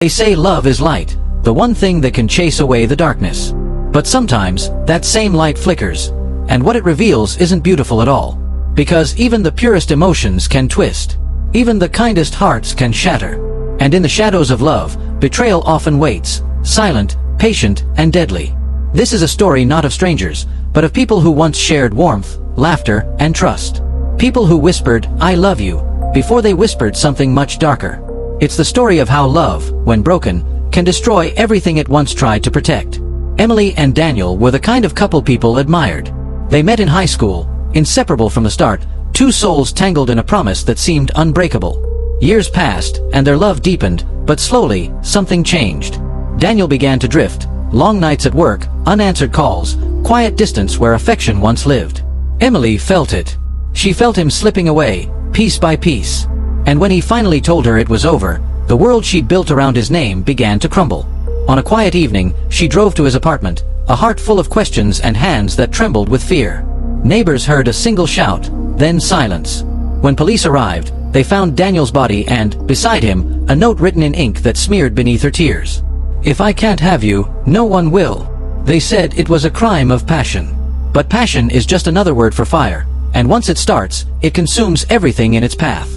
They say love is light, the one thing that can chase away the darkness. But sometimes, that same light flickers, and what it reveals isn't beautiful at all. Because even the purest emotions can twist. Even the kindest hearts can shatter. And in the shadows of love, betrayal often waits, silent, patient, and deadly. This is a story not of strangers, but of people who once shared warmth, laughter, and trust. People who whispered, "I love you," before they whispered something much darker. It's the story of how love, when broken, can destroy everything it once tried to protect. Emily and Daniel were the kind of couple people admired. They met in high school, inseparable from the start, two souls tangled in a promise that seemed unbreakable. Years passed, and their love deepened, but slowly, something changed. Daniel began to drift, long nights at work, unanswered calls, quiet distance where affection once lived. Emily felt it. She felt him slipping away, piece by piece. And when he finally told her it was over, the world she'd built around his name began to crumble. On a quiet evening, she drove to his apartment, a heart full of questions and hands that trembled with fear. Neighbors heard a single shout, then silence. When police arrived, they found Daniel's body and, beside him, a note written in ink that smeared beneath her tears. "If I can't have you, no one will." They said it was a crime of passion. But passion is just another word for fire, and once it starts, it consumes everything in its path.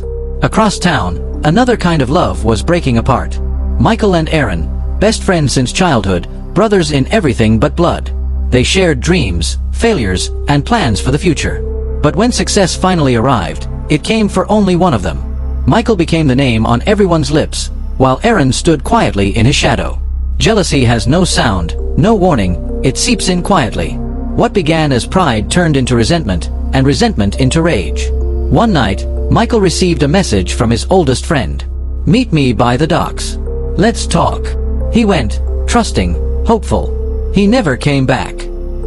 Across town, another kind of love was breaking apart. Michael and Aaron, best friends since childhood, brothers in everything but blood. They shared dreams, failures, and plans for the future. But when success finally arrived, it came for only one of them. Michael became the name on everyone's lips, while Aaron stood quietly in his shadow. Jealousy has no sound, no warning, it seeps in quietly. What began as pride turned into resentment, and resentment into rage. One night, Michael received a message from his oldest friend. "Meet me by the docks. Let's talk." He went, trusting, hopeful. He never came back.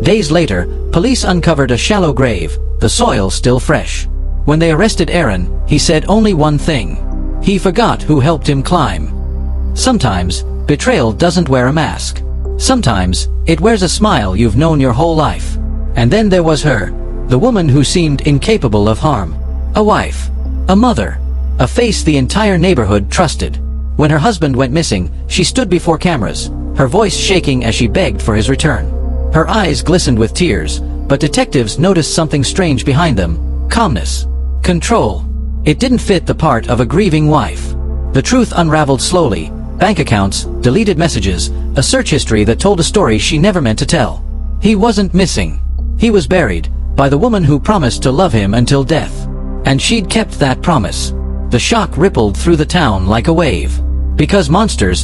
Days later, police uncovered a shallow grave, the soil still fresh. When they arrested Aaron, he said only one thing. He forgot who helped him climb. Sometimes, betrayal doesn't wear a mask. Sometimes, it wears a smile you've known your whole life. And then there was her, the woman who seemed incapable of harm. A wife. A mother. A face the entire neighborhood trusted. When her husband went missing, she stood before cameras, her voice shaking as she begged for his return. Her eyes glistened with tears, but detectives noticed something strange behind them. Calmness. Control. It didn't fit the part of a grieving wife. The truth unraveled slowly. Bank accounts, deleted messages, a search history that told a story she never meant to tell. He wasn't missing. He was buried, by the woman who promised to love him until death. And she'd kept that promise. The shock rippled through the town like a wave. Because monsters